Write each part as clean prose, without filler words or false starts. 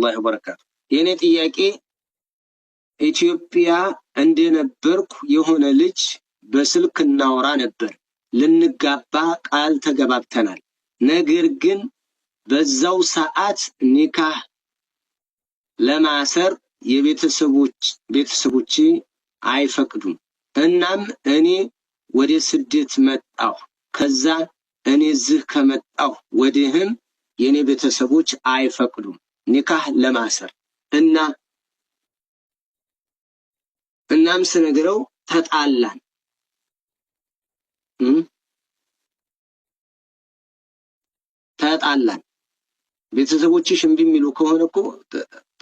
الله وبركاته የኔ ጥያቄ ኢትዮጵያ እንደነበርኩ የሆነ ልጅ በስልክ እናወራ ነበር ልንጋባ ቃል ተገባብተናል ነገር ግን በዛው ሰዓት ኒካህ ለማሰር ቤተሰቦቼ አይፈቅዱም እናም እኔ ወደ ስደት መጣሁ ከዛ እኔ እዚህ ከመጣሁ ወዲህም የኔ ቤተሰቦች አይፈቅዱም ኒካህ ለማሰር እናም ስነግረው ተጣላን ቤተሰቦችሽ እምቢ የሚሉ ከሆነ እኮ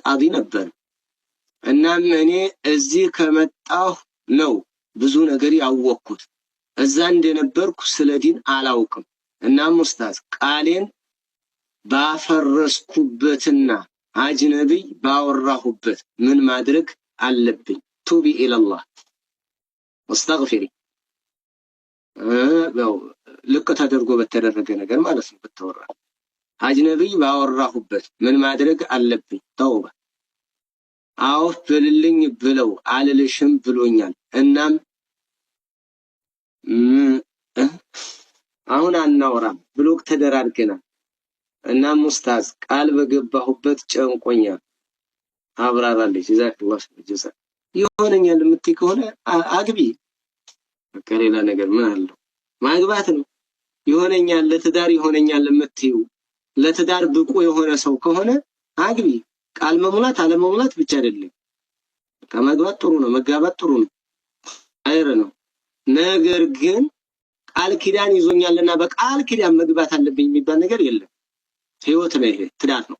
ጣቢ ነበር እናም እኔ እዚህ ከመጣሁ ነው ብዙ ነገር ያወቅኩት እዛ እንደነበርኩ ስለዲን አላውቅም እናም ኡስታዝ ቃሌን ባፈረስኩበትና አጅነብይ ባወራሁበት ምን ማድረግ አለብኝ ቱቢ ኢላላህ ወስተግፊሪ ልቅ ተደርጎ በተደረገ ነገር ማለት ነው በተወራ አጅነብይ ባወራሁበት ምን ማድረግ አለብኝ ተውባ አውፍ ብልልኝ ብለው አልልሽም ብሎኛል እናም አሁን አናወራም ብሎክ ተደራርገናል እናም ኡስታዝ ቃል በገባሁበት ጨንቆኛል አብራራልኝ ጀዛከላሁ ጀዛ ይሆነኛል የምትይ ከሆነ አግቢ ከሌላ ነገር ምን አለው ማግባት ነው ይሆነኛል ለትዳር ይሆነኛል የምትይው ለትዳር ብቁ የሆነ ሰው ከሆነ አግቢ ቃል መሙላት አለመሙላት ብቻ አይደለም ከመግባት ጥሩ ነው መጋባት ጥሩ ነው አይረ ነው ነገር ግን ቃል ኪዳን ይዞኛልና በቃል ኪዳን መግባት አለብኝ የሚባል ነገር የለም ህይወት ነው ይሄ ትዳር ነው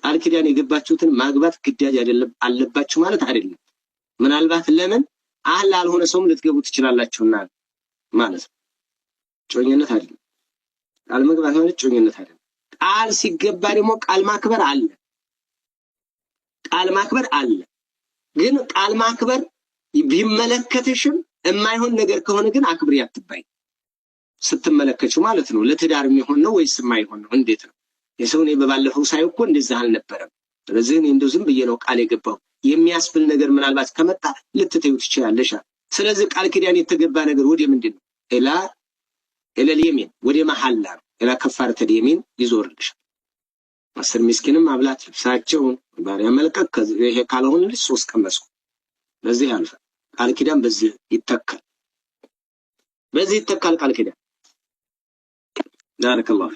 ቃል ኪዳን የገባችሁትን ማግባት ግዳጅ አይደለም አለባችሁ ማለት አይደለም ምናልባት ለምን አህል አልሆነ ሰውም ልትገቡ ትችላላችሁና ማለት ነው ጮኝነት አይደለም ቃል መግባት ማለት ጮኝነት አይደለም ቃል ሲገባ ደግሞ ቃል ማክበር አለ ግን ቃል ማክበር ቢመለከትሽም የማይሆን ነገር ከሆነ ግን አክብሪ አትባይ ስትመለከቹ ማለት ነው ለትዳር የሚሆን ነው ወይስ የማይሆን ነው እንዴት ነው የሰውኔ በባለፈው ሳይኮ እንደዛ አልነበረም ስለዚህ እንደው ዝም ብዬ ነው ቃል የገባው የሚያስብል ነገር ምናልባት ከመጣ ልትተዩ ትችላለሽ ስለዚህ ቃል ኪዳን የተገባ ነገር ወደ ምንድነው ኢላ اليمين ወደ መሐላ ኢላ ከፋረተ اليمين ይዞርልሽ 10 ምስኪንም አብላት ልብሳቸውን ባሪያ መልቀቅ ይሄ ካልሆነ 3 ቀን መስኩ ለዚህ አልፈ ቃል ኪዳን በዚህ ይተካል ቃል ኪዳን ባረከላሁ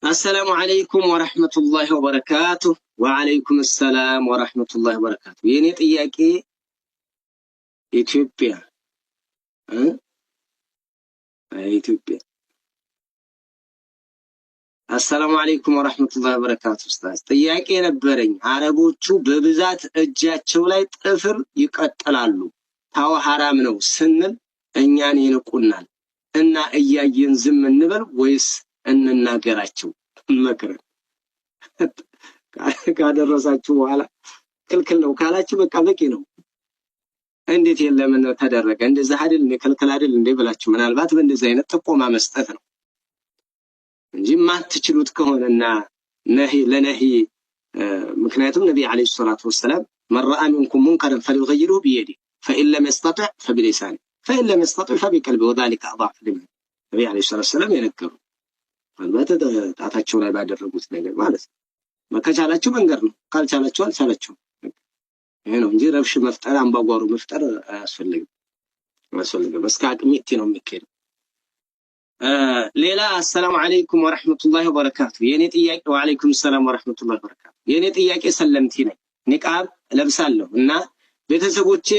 السلام عليكم ورحمة الله وبركاته وعليكم السلام ورحمة الله وبركاته የኔ ጥያቄ ኢትዮጵያ السلام عليكم ورحمة الله وبركاته ኡስታዝ ጥያቄ ነበረኝ አረቦቹ በብዛት እጃቸው ላይ ጥፍር ይቀጥላሉ ታው حرام ነው ስንል እኛን ይንቁናል እና እያየን ዝም እንበል ወይስ እንናገራቸው መከረ ካደረሳችሁ በኋላ ክልክል ነው ካላችሁ በቃ በቂ ነው እንዴት የለም ነው ተደረገ እንደዛ አይደል ክልክል አይደል እንዴ ብላችሁ ምናልባት በእንደዚህ አይነት ጥቆማ መስጠት ነው እንጂ ማትችሉት ከሆነና ለነሂ ምክንያቱም ነብይ አለይሂ ሰላቱ ወሰለም من راى منكم منكرا فليغيره بيده فان لم يستطع فبلسانه فان لم يستطع فبقلبه وذلك اضعف الايمان ነብይ አለይሂ ሰላቱ ወሰለም የነገሩ ጣታቸው ላይ ባደረጉት ነገር ማለት ነው መከቻላችሁ መንገር ነው ካልቻላችሁ አልቻላችሁ ይሄ ነው እንጂ ረብሽ መፍጠር አንባጓሩ መፍጠር አያስፈልግም በስካ አቅሚቲ ነው የሚከደው ሌላ السلام عليكم ورحمة الله وبركاته የኔ ጥያቄ ወአለይኩም ሰላም ወራህመቱ ላሂ ወበረካቱ የኔ ጥያቄ ሰለምቲ ነኝ ኒቃብ ለብሳለሁ እና ቤተሰቦቼ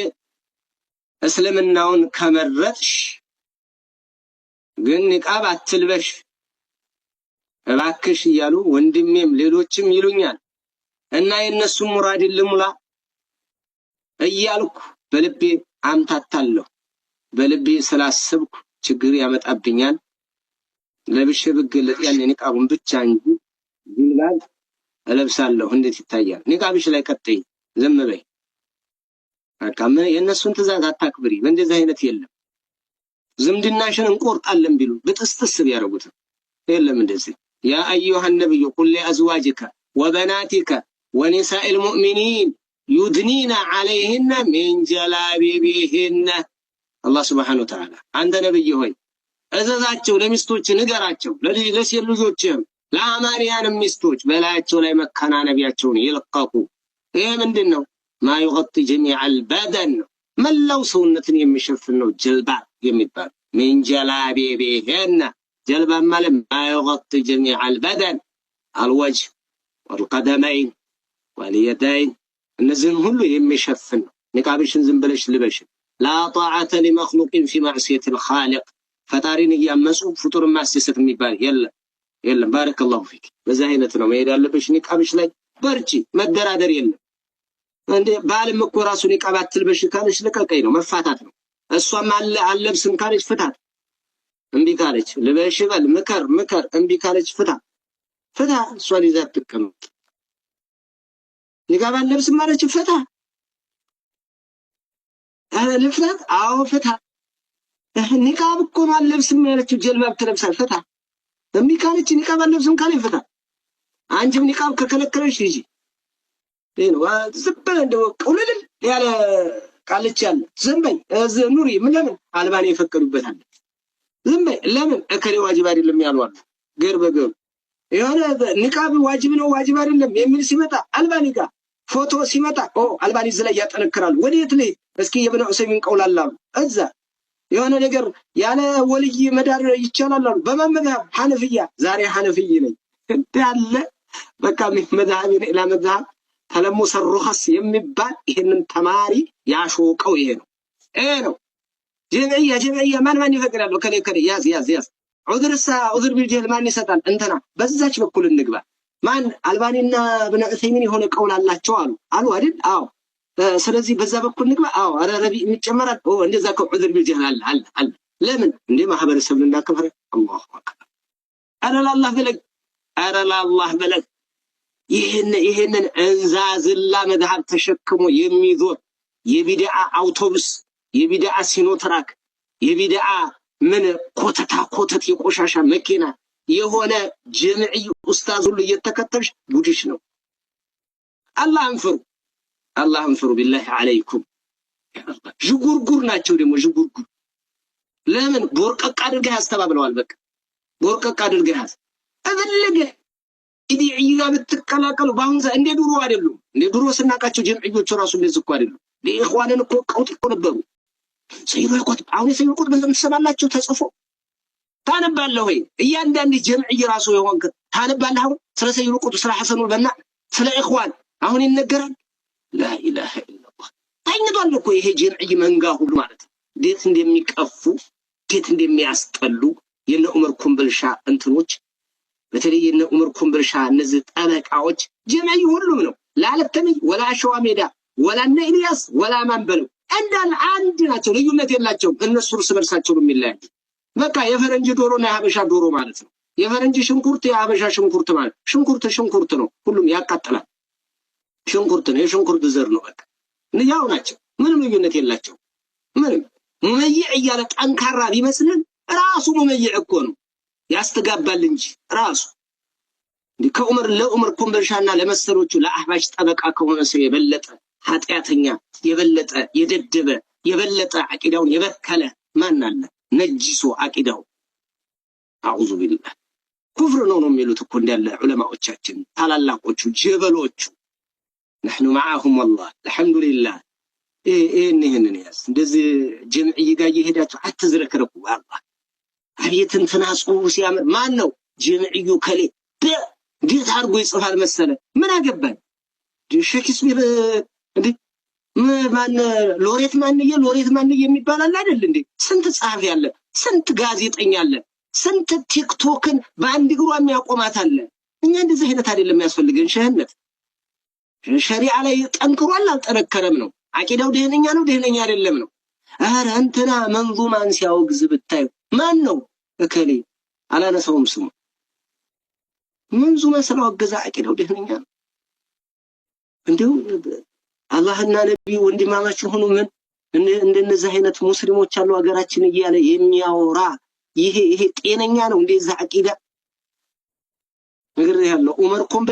እስልምናውን ከመረጥሽ ግን ኒቃብ አትልበሽ እባክሽ ይያሉ ወንድሜም ሌሎችም ይሉኛል እና የነሱ ሙራድ ልሙላ እያልኩ በልቤ አምታታለሁ በልቤ ስላሰብኩ ችግር ያመጣብኛል ለብሼ ብገለጥ ያን ኒቃቡን ብቻ እንጂ ቢላል እለብሳለሁ እንዴት ይታያል ኒቃብሽ ላይ ቀጥይ ዝም በይ አካመ የነሱን ትእዛዝ አታክብሪ በእንደዚህ አይነት የለም ዝምድናሽን እንቆርጣለን ቢሉ በጥስጥስ ቢያረጉት የለም እንደዚህ ያ አዩሃ ነብዩ ቁል ሊአዝዋጅከ ወበናቲከ ወኒሳኢል ሙእሚኒን ዩድኒና ዐለይሂነ ሚን ጀላቢቢሂነ። አላህ ሱብሓነሁ ወተዓላ አንተ ነብይ ሆይ እዘዛቸው፣ ለሚስቶች ንገራቸው፣ ለሴት ልጆችህም ለአማንያን ሚስቶች በላያቸው ላይ መከናነቢያቸውን ይልቀቁ። ይሄ ምንድን ነው? ማ ዩገጢ ጀሚዐል በደን ነው፣ መላው ሰውነትን የሚሸፍን ነው ጀልባብ የሚባል። ሚን ጀላቢቢሂነ ጀልባብ ማለት ማ ዩገጢ ጀሚዐል በደን አልወጅህ ወልቀደመይን ወልየደይን፣ እነዚህን ሁሉ የሚሸፍን ነው። ኒቃብሽን ዝም ብለሽ ልበሽ። ላ ጣዓተ ሊመክሉቅን ፊ ማዕሲየቲል ኻሊቅ፣ ፈጣሪን እያመፁ ፍጡርን ማስደሰት የሚባል የለም። ባረከላሁ ፊክ። በዛ አይነት ነው መሄድ ያለብሽ። ኒቃብሽ ላይ በርቺ፣ መደራደር የለም። እንዴ ባልም እኮ ራሱ ኒቃብ አትልበሽ ካለች ልቀቀኝ ነው፣ መፋታት ነው። እሷም አልለብስም ካለች ፍታት። እምቢ ካለች ልበሽ በል፣ ምከር። እምቢ ካለች ፍታ። እሷን ይዛ ትቀመጥ። ኒቃብ አልለብስም ማለች ፍታ። ልፍታት? አዎ ፍታ። ኒቃብ እኮ ነው አልለብስም ያለችው፣ ጀልባብ ትለብሳል። ፍታ። እምቢ ካለች ኒቃብ አልለብስም ካለች ፍታ። አንቺም ኒቃብ ከከለከለሽ ሂጂ። ይሄ ነው ዝም ብለህ እንደው ቁልል ያለ ቃልች ያለ ዝም በይ ኑሪ። ምን ለምን አልባኒ የፈቀዱበታል? ዝም በይ ለምን እከሌ ዋጅብ አይደለም ያሉ አሉ። ገር በገሩ የሆነ ኒቃብ ዋጅብ ነው ዋጅብ አይደለም የሚል ሲመጣ አልባኒ ጋር ፎቶ ሲመጣ አልባኒ እዚህ ላይ ያጠነክራሉ። ወዴት ላይ እስኪ የብነ ዑሰይሚን ቀውል አላሉ እዛ የሆነ ነገር ያለ ወልይ መዳር ይቻላል አሉ። በመመዝሀብ ሐነፍያ ዛሬ ሐነፍይ ነኝ እንዳለ በቃ መዝሀብ ኢላ መዝሀብ ተለሙሰ ሩኸስ የሚባል ይሄንን ተማሪ ያሾቀው ይሄ ነው። ጀምዕያ ማን ይፈቅዳል? ከሌ ያዝ ዑዝር ቢልጀህል ማን ይሰጣል? እንትና በዛች በኩል እንግባ። ማን አልባኒና ብነ ዑሰይሚን የሆነ ቀውል አላቸው አሉ አይደል? አዎ። ስለዚህ በዛ በኩል እንግባ። አዎ። አረ ረቢዕ ይጨመራል። እንደዛ ከዑዝር ቢልጀህል አለ። ለምን እንዴ ማህበረሰብ እንዳከፈረ አላሁ አክበር። አረ ለአላህ በለግ ይሄንን እንዛዝላ መዝሀብ ተሸክሞ የሚዞር የቢድዓ አውቶቡስ፣ የቢድዓ ሲኖትራክ፣ የቢድዓ ምን ኮተት የቆሻሻ መኪና የሆነ ጀምዒ ኡስታዝ ሁሉ እየተከተልሽ ጉድሽ ነው። አላህን ፍሩ ቢላሂ አለይኩም። ዥጉርጉር ናቸው ደግሞ ዥጉርጉር። ለምን ቦርቀቅ አድርገህ ያስተባብለዋል። በቃ ቦርቀቅ አድርገህ ያዝ እበለገ ኢዲዒያ ብትቀላቀሉ በአሁን እንደ ድሮ አይደሉም። እንደ ድሮ ስናቃቸው ጀምዒዮቹ ራሱ እንደዚህ እኮ አይደሉም። ለኢኽዋንን እኮ ቀውጥ እኮ ነበሩ። ሰይዱል ቁጥብ አሁን የሰይዱል ቁጥብ ትሰማላችሁ ተጽፎ ታነባለህ ወይ? እያንዳንዱ ጀምዒ ራሱ የሆንክ ታነባለህ። አሁን ስለ ሰይዱል ቁጥብ ስለ ሐሰኑል በና ስለ ኢኽዋን አሁን ይነገራል። ላኢላሃ ኢላላህ ታኝቷል እኮ ይሄ ጀምዒ መንጋ ሁሉ ማለት ነው። እንዴት እንደሚቀፉ እንዴት እንደሚያስጠሉ የነ ዑመር ኮምበልሻ እንትኖች፣ በተለይ የነ ዑመር ኮምበልሻ እነዚህ ጠበቃዎች ጀምዒ ሁሉም ነው። ላለተሚ ወላ ሸዋ ሜዳ ወላ እነ ኢልያስ ወላ ማንበለው እንዳል አንድ ናቸው። ልዩነት የላቸውም። እነሱ እርስ በርሳቸው ነው የሚለያዩ። በቃ የፈረንጅ ዶሮና የሀበሻ ዶሮ ማለት ነው። የፈረንጅ ሽንኩርት የሀበሻ ሽንኩርት ማለት ሽንኩርት ነው። ሁሉም ያቃጥላል። ሽንኩርት ነው፣ የሽንኩርት ዘር ነው። በቃ ያው ናቸው። ምንም ልዩነት የላቸው። ምንም ሙመይዕ እያለ ጠንካራ ቢመስልን ራሱ ሙመይዕ እኮ ነው፣ ያስተጋባል እንጂ ራሱ ለዑመር ኮምበልሻና ለመሰሎቹ ለአህባሽ ጠበቃ ከሆነ ሰው የበለጠ ኃጢአተኛ፣ የበለጠ የደደበ፣ የበለጠ አቂዳውን የበከለ ማን አለ? ነጅሶ አቂዳው አዑዙ ቢላህ ኩፍር ነው የሚሉት እኮ እንዳለ ዑለማዎቻችን ታላላቆቹ ጀበሎቹ። نحن معهم والله الحمد لله። ይሄንን ያስ እንደዚህ ጀምዒ ጋር እየሄዳችሁ አትዝረከረኩ። አላህ አቤት እንትና ጽሁፍ ሲያምር ማን ነው ጀምዒዩ ከሌ እንዴት አድርጎ ይጽፋል መሰለ። ምን አገባን? ሼክስፒር እንዴ ማን ሎሬት ማን የሚባል አለ አይደል እንዴ? ስንት ጸሐፊ አለ፣ ስንት ጋዜጠኛ አለ፣ ስንት ቲክቶክን በአንድ እግሯ የሚያቆማት አለ። እኛ እንደዚህ አይነት አይደለም የሚያስፈልገን። ሸህነት ሸሪዓ ላይ ጠንክሯል አልጠነከረም ነው። አቂዳው ደህነኛ ነው ደህነኛ አይደለም ነው። አረ እንትና መንዙማን ሲያወግዝ ብታዩ ማን ነው እከሌ አላነሳውም ስሙ። መንዙማ ስላወገዘ አቂዳው ደህነኛ ነው። እንደው አላህና ነብዩ ወንድማማች ሆኑ። ምን እንደነዚህ አይነት ሙስሊሞች አሉ ሀገራችን እያለ የሚያወራ ይሄ ጤነኛ ነው እንደዛ አቂዳ? ነገር ያለው ዑመር ኮምብ